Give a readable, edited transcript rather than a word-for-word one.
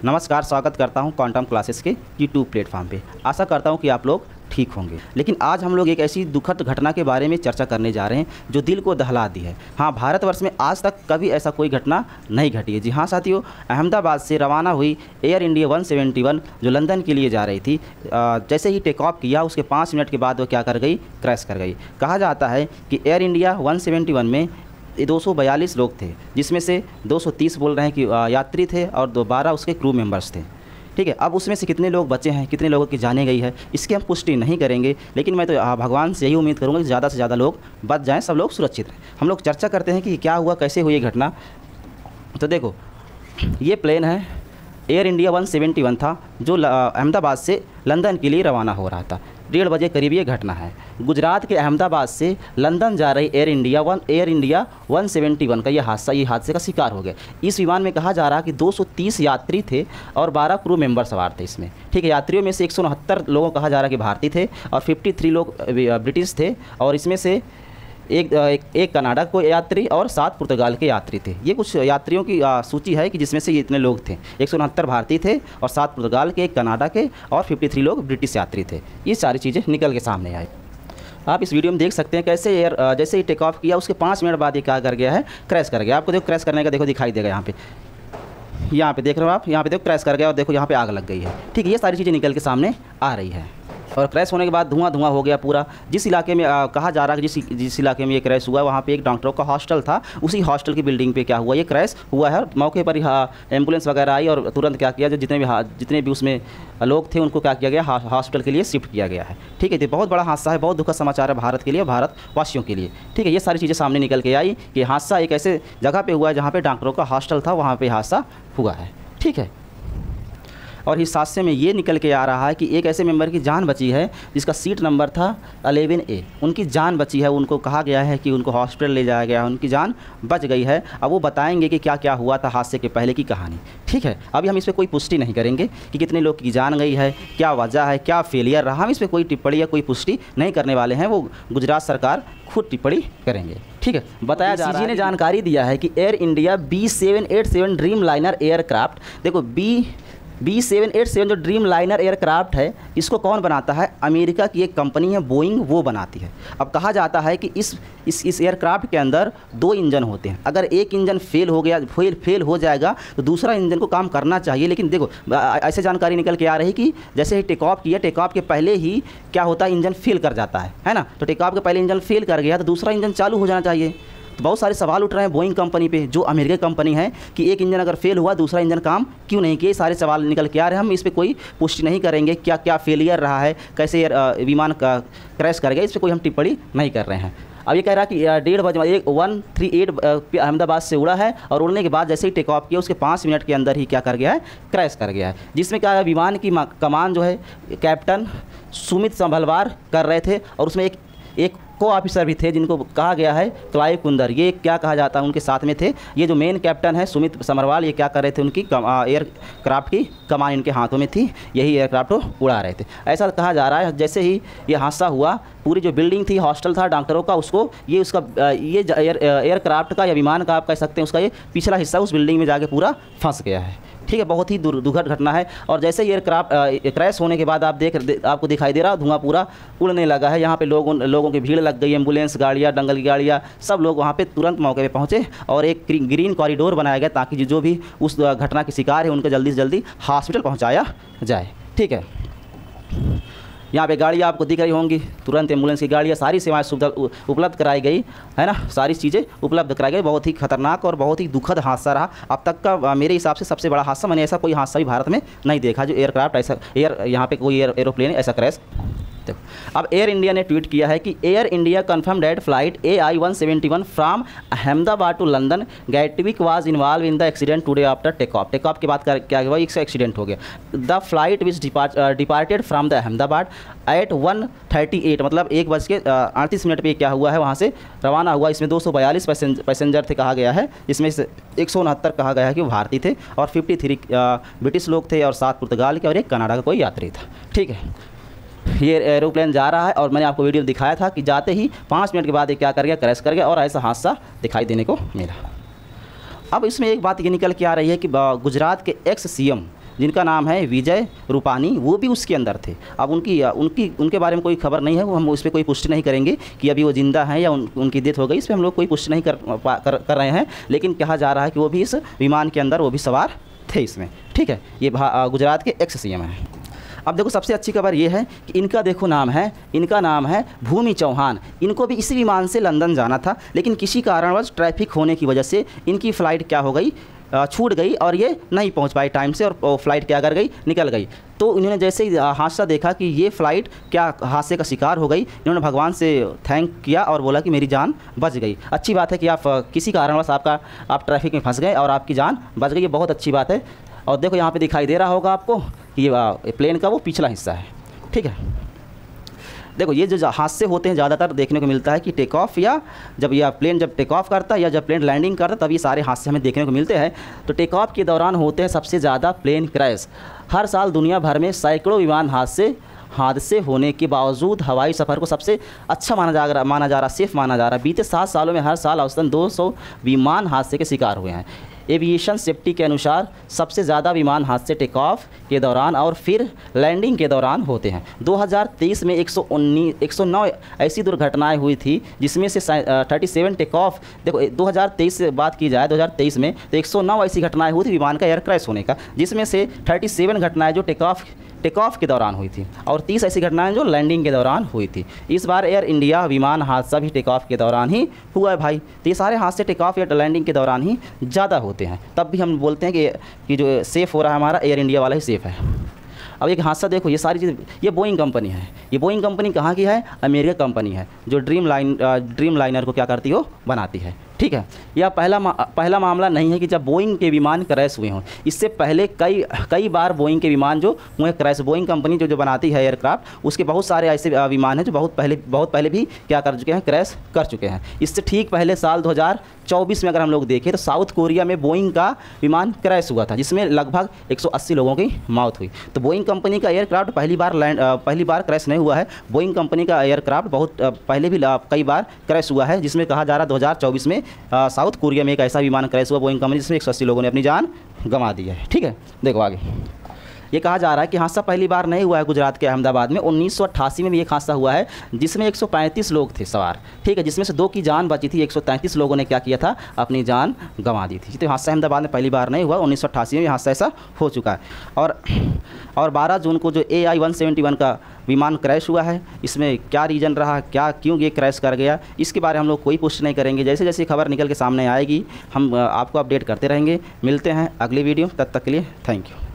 नमस्कार, स्वागत करता हूं क्वांटम क्लासेस के यूट्यूब प्लेटफॉर्म पे। आशा करता हूं कि आप लोग ठीक होंगे। लेकिन आज हम लोग एक ऐसी दुखद घटना के बारे में चर्चा करने जा रहे हैं जो दिल को दहला दी है। हाँ, भारतवर्ष में आज तक कभी ऐसा कोई घटना नहीं घटी है। जी हाँ साथियों, अहमदाबाद से रवाना हुई एयर इंडिया 171 जो लंदन के लिए जा रही थी, जैसे ही टेक ऑफ किया उसके 5 मिनट के बाद वो क्या कर गई, क्रैश कर गई। कहा जाता है कि एयर इंडिया 171 में 242 लोग थे, जिसमें से 230 बोल रहे हैं कि यात्री थे और 12 उसके क्रू मेंबर्स थे। ठीक है, अब उसमें से कितने लोग बचे हैं, कितने लोगों की जाने गई है, इसकी हम पुष्टि नहीं करेंगे। लेकिन मैं तो भगवान से यही उम्मीद करूंगा कि ज़्यादा से ज़्यादा लोग बच जाएं, सब लोग सुरक्षित रहें। हम लोग चर्चा करते हैं कि क्या हुआ, कैसे हुई ये घटना। तो देखो, ये प्लेन है एयर इंडिया 171 था जो अहमदाबाद से लंदन के लिए रवाना हो रहा था। 1:30 बजे करीब ये घटना है। गुजरात के अहमदाबाद से लंदन जा रही एयर इंडिया 171 का ये हादसे का शिकार हो गया। इस विमान में कहा जा रहा है कि 230 यात्री थे और 12 क्रू मेंबर सवार थे इसमें। ठीक है, यात्रियों में से 169 लोगों कहा जा रहा है कि भारतीय थे और 53 लोग ब्रिटिश थे, और इसमें से एक कनाडा को यात्री और 7 पुर्तगाल के यात्री थे। ये कुछ यात्रियों की सूची है कि जिसमें से ये इतने लोग थे। 169 भारतीय थे और 7 पुर्तगाल के, 1 कनाडा के और 53 लोग ब्रिटिश यात्री थे। ये सारी चीज़ें निकल के सामने आई। आप इस वीडियो में देख सकते हैं कैसे एयर जैसे ही टेक ऑफ किया उसके 5 मिनट बाद ये क्या कर गया है, क्रैश कर गया। आपको देखो क्रैश करने का देखो दिखाई देगा यहाँ पे देख रहे हो आप, यहाँ पे देखो क्रैश कर गया और देखो यहाँ पे आग लग गई है। ठीक है, ये सारी चीज़ें निकल के सामने आ रही है। और क्रैश होने के बाद धुआं हो गया पूरा। जिस इलाके में कहा जा रहा है कि जिस इलाके में ये क्रैश हुआ वहाँ पे एक डॉक्टरों का हॉस्टल था, उसी हॉस्टल की बिल्डिंग पे क्या हुआ, ये क्रैश हुआ है। मौके पर ही एम्बुलेंस वगैरह आई और तुरंत क्या किया, जो जितने भी उसमें लोग थे उनको क्या किया गया, हॉस्पिटल के लिए शिफ्ट किया गया है। ठीक है, तो बहुत बड़ा हादसा है, बहुत दुखद समाचार है भारत के लिए, भारतवासियों के लिए। ठीक है, ये सारी चीज़ें सामने निकल के आई कि हादसा एक ऐसे जगह पर हुआ है जहाँ पर डॉक्टरों का हॉस्टल था, वहाँ पर हादसा हुआ है। ठीक है, और इस हादसे में ये निकल के आ रहा है कि एक ऐसे मेंबर की जान बची है जिसका सीट नंबर था 11A। उनकी जान बची है, उनको कहा गया है कि उनको हॉस्पिटल ले जाया गया है, उनकी जान बच गई है। अब वो बताएंगे कि क्या क्या हुआ था हादसे के पहले की कहानी। ठीक है, अभी हम इस पर कोई पुष्टि नहीं करेंगे कि कितने लोग की जान गई है, क्या वजह है, क्या फेलियर रहा। हम इस पर कोई टिप्पणी या कोई पुष्टि नहीं करने वाले हैं, वो गुजरात सरकार खुद टिप्पणी करेंगे। ठीक है, बताया जा रहा है, ने जानकारी दिया है कि Air India B787 dream liner aircraft, देखो B787 जो ड्रीम लाइनर एयरक्राफ्ट है, इसको कौन बनाता है, अमेरिका की एक कंपनी है बोइंग, वो बनाती है। अब कहा जाता है कि इस एयरक्राफ्ट के अंदर 2 इंजन होते हैं। अगर एक इंजन फेल हो जाएगा तो दूसरा इंजन को काम करना चाहिए। लेकिन देखो ऐसे जानकारी निकल के आ रही कि जैसे ही टेक ऑफ किया, टेक ऑफ के पहले ही क्या होता है, इंजन फेल कर जाता है ना। तो टेक ऑफ के पहले इंजन फेल कर गया तो दूसरा इंजन चालू हो जाना चाहिए। तो बहुत सारे सवाल उठ रहे हैं बोइंग कंपनी पे, जो अमेरिकी कंपनी है, कि एक इंजन अगर फेल हुआ दूसरा इंजन काम क्यों नहीं किया। सारे सवाल निकल के आ रहे हैं। हम इस पर कोई पुष्टि नहीं करेंगे, क्या क्या फेलियर रहा है, कैसे विमान का क्रैश कर गया, इस पर कोई हम टिप्पणी नहीं कर रहे हैं। अब ये कह रहा है कि 1:30 बजे 138 अहमदाबाद से उड़ा है और उड़ने के बाद जैसे ही टेक ऑफ किया उसके 5 मिनट के अंदर ही क्या कर गया है, क्रैश कर गया है। जिसमें क्या है, विमान की कमान जो है कैप्टन सुमित संभलवार कर रहे थे और उसमें एक को ऑफिसर भी थे जिनको कहा गया है क्लाइव कुंदर, ये क्या कहा जाता है, उनके साथ में थे। ये जो मेन कैप्टन है सुमित समरवाल, ये क्या कर रहे थे, उनकी एयरक्राफ्ट की कमान इनके हाथों में थी, यही एयरक्राफ्ट को उड़ा रहे थे, ऐसा कहा जा रहा है। जैसे ही ये हादसा हुआ, पूरी जो बिल्डिंग थी, हॉस्टल था डॉक्टरों का, उसको ये एयरक्राफ्ट का या विमान का आप कह सकते हैं, उसका ये पिछला हिस्सा उस बिल्डिंग में जाके पूरा फंस गया है। ठीक है, बहुत ही दुखद घटना है। और जैसे ही एयरक्राफ्ट क्रैश होने के बाद आपको दिखाई दे रहा, धुआं पूरा उड़ने लगा है। यहाँ पे लोगों की भीड़ लग गई, एम्बुलेंस गाड़ियाँ, दंगल की गाड़ियाँ, सब लोग वहाँ पे तुरंत मौके पे पहुँचे और एक ग्रीन कॉरिडोर बनाया गया ताकि जो भी उस घटना के शिकार है उनको जल्दी से जल्दी हॉस्पिटल पहुँचाया जाए। ठीक है, यहाँ पे गाड़ियाँ आपको दिख रही होंगी, तुरंत एम्बुलेंस की गाड़ियाँ, सारी सेवाएं सुविधा उपलब्ध कराई गई है ना, सारी चीज़ें उपलब्ध कराई गई। बहुत ही खतरनाक और बहुत ही दुखद हादसा रहा अब तक का, मेरे हिसाब से सबसे बड़ा हादसा। मैंने ऐसा कोई हादसा भी भारत में नहीं देखा जो एयरक्राफ्ट ऐसा यहाँ पे कोई एरोप्लेन ऐसा क्रैश। अब एयर इंडिया ने ट्वीट किया है कि Air India confirmed that flight AI-171 from Ahmedabad to London Gatwick was involve in the accident today after take off के बाद क्या हुआ, एक एक्सीडेंट हो गया। The flight which departed from the Ahmedabad at 1:38, मतलब 1:38 पे क्या हुआ है, वहाँ से रवाना हुआ। इसमें 242 पैसेंजर थे कहा गया है, इसमें से 169 कहा गया है कि वो भारतीय थे और 53 ब्रिटिश लोग थे और 7 पुर्तगाल के और 1 कनाडा का कोई यात्री था। ठीक है, ये एरोप्लेन जा रहा है और मैंने आपको वीडियो दिखाया था कि जाते ही 5 मिनट के बाद ये क्या कर गया, क्रैश कर गया और ऐसा हादसा दिखाई देने को मिला। अब इसमें एक बात ये निकल के आ रही है कि गुजरात के एक्स CM जिनका नाम है विजय रूपानी, वो भी उसके अंदर थे। अब उनके बारे में कोई खबर नहीं है, वो हम उस पर कोई पुष्टि नहीं करेंगे कि अभी वो जिंदा हैं या उनकी डेथ हो गई, इस पर हम लोग कोई पुष्टि नहीं कर रहे हैं। लेकिन कहा जा रहा है कि वो भी इस विमान के अंदर वो भी सवार थे इसमें, ठीक है। ये गुजरात के एक्स सीएम हैं। अब देखो सबसे अच्छी खबर ये है कि इनका देखो इनका नाम है भूमि चौहान। इनको भी इसी विमान से लंदन जाना था, लेकिन किसी कारणवश ट्रैफिक होने की वजह से इनकी फ़्लाइट क्या हो गई, छूट गई और ये नहीं पहुंच पाए टाइम से, और फ्लाइट क्या कर गई, निकल गई। तो इन्होंने जैसे ही हादसा देखा कि ये फ़्लाइट क्या हादसे का शिकार हो गई, इन्होंने भगवान से थैंक किया और बोला कि मेरी जान बच गई। अच्छी बात है कि आप किसी कारणवश आप ट्रैफिक में फंस गए और आपकी जान बच गई, ये बहुत अच्छी बात है। और देखो यहाँ पे दिखाई दे रहा होगा आपको कि ये प्लेन का वो पिछला हिस्सा है, ठीक है। देखो ये जो हादसे होते हैं ज़्यादातर देखने को मिलता है कि टेक ऑफ या जब यह प्लेन जब टेक ऑफ करता है या जब प्लेन लैंडिंग करता है, तब ये सारे हादसे हमें देखने को मिलते हैं। तो टेक ऑफ के दौरान होते हैं सबसे ज़्यादा प्लेन क्रैश। हर साल दुनिया भर में सैकड़ों विमान हादसे होने के बावजूद हवाई सफ़र को सबसे अच्छा माना जा रहा, सेफ़ माना जा रहा है। बीते 7 सालों में हर साल औसतन 200 विमान हादसे के शिकार हुए हैं। एविएशन सेफ्टी के अनुसार सबसे ज़्यादा विमान हादसे टेक ऑफ के दौरान और फिर लैंडिंग के दौरान होते हैं। 2023 में 109 ऐसी दुर्घटनाएं हुई थी, जिसमें से 37 टेक ऑफ। देखो 2023 से बात की जाए 2023 में, तो 109 ऐसी घटनाएं हुई थी विमान का एयर क्रैश होने का, जिसमें से 37 घटनाएँ जो टेक ऑफ के दौरान हुई थी और 30 ऐसी घटनाएं जो लैंडिंग के दौरान हुई थी। इस बार एयर इंडिया विमान हादसा भी टेक ऑफ के दौरान ही हुआ है भाई। तो ये सारे हादसे टेक ऑफ या लैंडिंग के दौरान ही ज़्यादा होते हैं, तब भी हम बोलते हैं कि जो सेफ़ हो रहा है हमारा एयर इंडिया वाला ही सेफ़ है। अब एक हादसा देखो, ये सारी चीज़, ये बोइंग कंपनी है। ये बोइंग कंपनी कहाँ की है? अमेरिका कंपनी है, जो ड्रीम लाइनर को क्या करती हो, बनाती है, ठीक है। यह पहला मामला नहीं है कि जब बोइंग के विमान क्रैश हुए हों। इससे पहले कई बार बोइंग के विमान जो हुए क्रैश, बोइंग कंपनी जो बनाती है एयरक्राफ्ट, उसके बहुत सारे ऐसे विमान हैं जो बहुत पहले भी क्या कर चुके हैं, क्रैश कर चुके हैं। इससे ठीक पहले साल 2024 में अगर हम लोग देखें तो साउथ कोरिया में बोइंग का विमान क्रैश हुआ था, जिसमें लगभग 180 लोगों की मौत हुई। तो बोइंग कंपनी का एयरक्राफ्ट पहली बार क्रैश नहीं हुआ है। बोइंग कंपनी का एयरक्राफ्ट बहुत पहले भी कई बार क्रैश हुआ है, जिसमें कहा जा रहा है 2024 में साउथ कोरिया में एक ऐसा विमान क्रैश हुआ बोइंग कंपनी, जिसमें 180 लोगों ने अपनी जान गंवा दी है, ठीक है। देखो आगे ये कहा जा रहा है कि हादसा पहली बार नहीं हुआ है गुजरात के अहमदाबाद में। 1988 में भी एक हादसा हुआ है, जिसमें 135 लोग थे सवार, ठीक है, जिसमें से 2 की जान बची थी। 133 लोगों ने क्या किया था, अपनी जान गंवा दी थी। तो हादसा अहमदाबाद में पहली बार नहीं हुआ, 1988 में हादसा ऐसा हो चुका है। और 12 जून को जो AI-171 का विमान क्रैश हुआ है, इसमें क्या रीज़न रहा, क्यों ये क्रैश कर गया, इसके बारे में हम लोग कोई पुष्टि नहीं करेंगे। जैसे जैसे खबर निकल के सामने आएगी हम आपको अपडेट करते रहेंगे। मिलते हैं अगली वीडियो, तब तक के लिए थैंक यू।